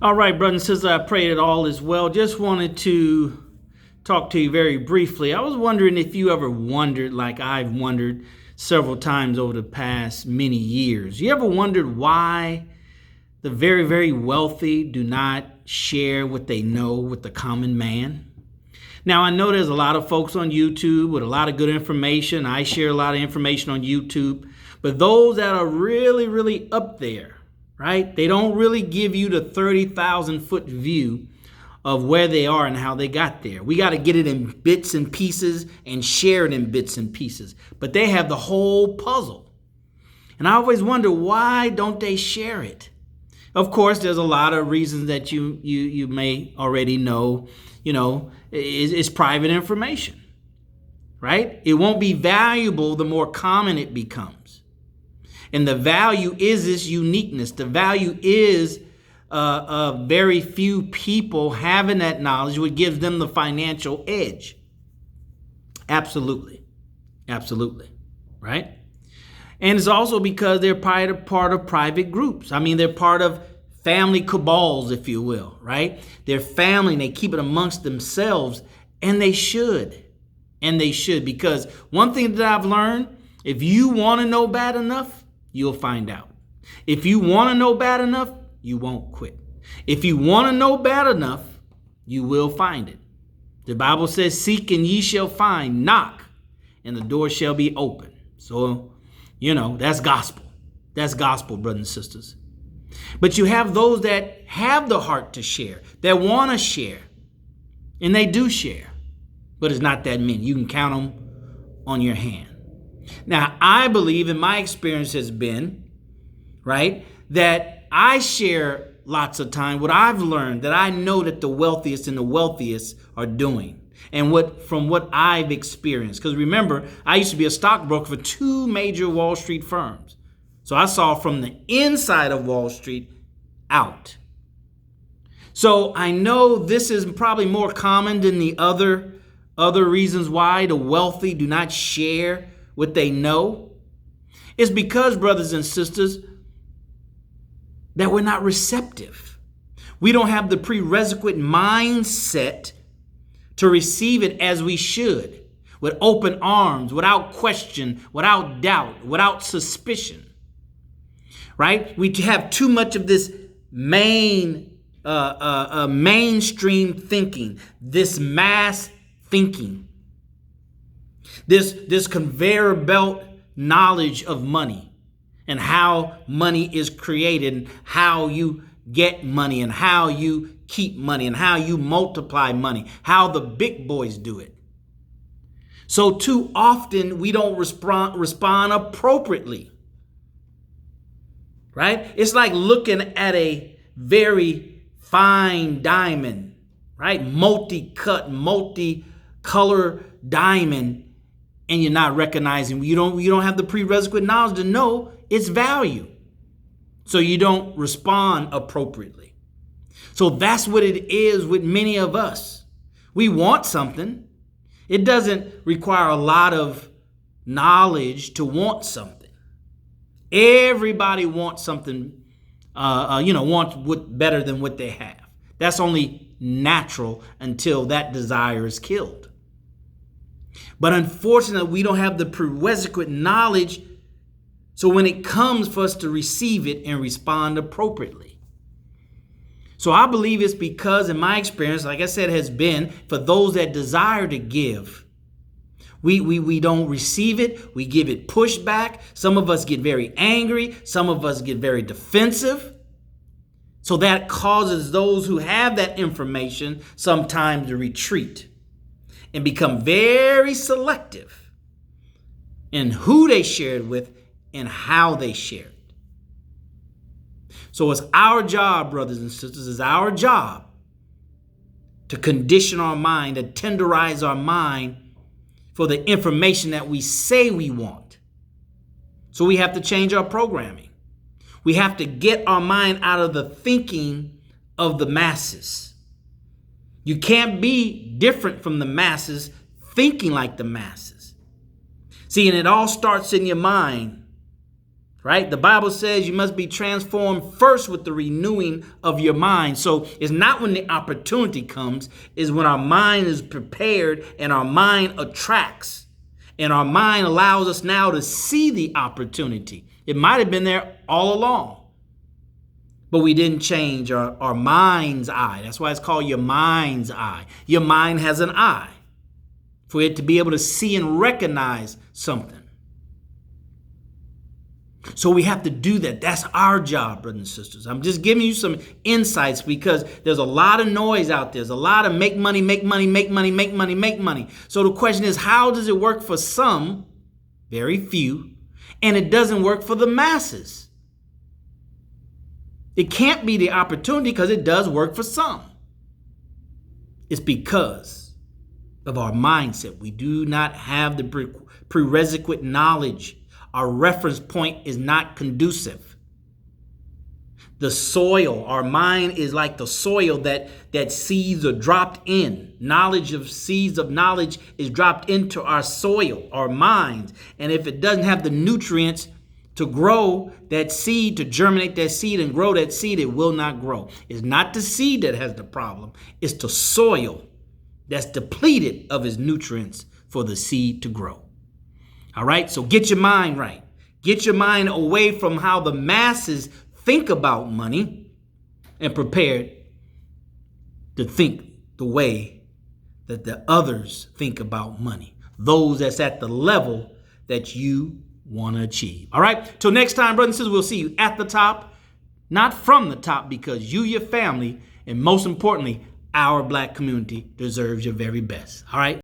All right, brothers and sisters, I pray that all is well. Just wanted to talk to you very briefly. I was wondering if you ever wondered, like I've wondered several times over the past many years. You ever wondered why the very, very wealthy do not share what they know with the common man? Now, I know there's a lot of folks on YouTube with a lot of good information. I share a lot of information on YouTube. But those that are really, really up there, right? They don't really give you the 30,000 foot view of where they are and how they got there. We got to get it in bits and pieces and share it in bits and pieces. But they have the whole puzzle. And I always wonder, why don't they share it? Of course, there's a lot of reasons that you may already know. It's private information, right? It won't be valuable the more common it becomes. And the value is this uniqueness. The value is very few people having that knowledge, which gives them the financial edge. Absolutely. Absolutely. Right? And it's also because they're part of private groups. I mean, they're part of family cabals, if you will, right? They're family and they keep it amongst themselves, and they should. And they should, because one thing that I've learned, if you want to know bad enough, you'll find out. If you want to know bad enough, you won't quit. If you want to know bad enough, you will find it. The Bible says, seek and ye shall find, knock, and the door shall be open. So, that's gospel. That's gospel, brothers and sisters. But you have those that have the heart to share, that want to share, and they do share. But it's not that many. You can count them on your hand. Now, I believe, and my experience has been, right, that I share lots of time what I've learned, that I know that the wealthiest and the wealthiest are doing, and from what I've experienced. Because remember, I used to be a stockbroker for two major Wall Street firms. So I saw from the inside of Wall Street out. So I know this is probably more common than the other reasons why the wealthy do not share what they know. It's because, brothers and sisters, that we're not receptive. We don't have the prerequisite mindset to receive it as we should, with open arms, without question, without doubt, without suspicion. Right? We have too much of this mainstream thinking, this mass thinking, this conveyor belt knowledge of money and how money is created and how you get money and how you keep money and how you multiply money, how the big boys do it. So too often we don't respond appropriately. Right? It's like looking at a very fine diamond, right? Multi-cut, multi-color diamond, and you're not recognizing, you don't have the prerequisite knowledge to know its value. So you don't respond appropriately. So that's what it is with many of us. We want something. It doesn't require a lot of knowledge to want something. Everybody wants something, wants better than what they have. That's only natural until that desire is killed. But unfortunately, we don't have the prerequisite knowledge. So when it comes for us to receive it and respond appropriately. So I believe it's because, in my experience, like I said, has been for those that desire to give. We don't receive it. We give it pushback. Some of us get very angry. Some of us get very defensive. So that causes those who have that information sometimes to retreat and become very selective in who they share it with and how they share it. So it's our job, brothers and sisters, it's our job to condition our mind, to tenderize our mind for the information that we say we want. So we have to change our programming. We have to get our mind out of the thinking of the masses. You can't be different from the masses, thinking like the masses. See, and it all starts in your mind, right? The Bible says you must be transformed first with the renewing of your mind. So it's not when the opportunity comes, it's when our mind is prepared and our mind attracts. And our mind allows us now to see the opportunity. It might have been there all along, but we didn't change our mind's eye. That's why it's called your mind's eye. Your mind has an eye for it to be able to see and recognize something. So we have to do that. That's our job, brothers and sisters. I'm just giving you some insights because there's a lot of noise out there. There's a lot of make money, make money, make money, make money, make money. So the question is, how does it work for some, very few, and it doesn't work for the masses? It can't be the opportunity because it does work for some. It's because of our mindset. We do not have the prerequisite knowledge. Our reference point is not conducive. The soil, our mind is like the soil that seeds are dropped in. Knowledge of seeds of knowledge is dropped into our soil, our minds. And if it doesn't have the nutrients to grow that seed, to germinate that seed and grow that seed, it will not grow. It's not the seed that has the problem. It's the soil that's depleted of its nutrients for the seed to grow. All right, so get your mind right. Get your mind away from how the masses think about money and prepare to think the way that the others think about money. Those that's at the level that you want to achieve. All right, till next time, brothers and sisters, we'll see you at the top, not from the top, because you, your family, and most importantly, our Black community deserves your very best. All right.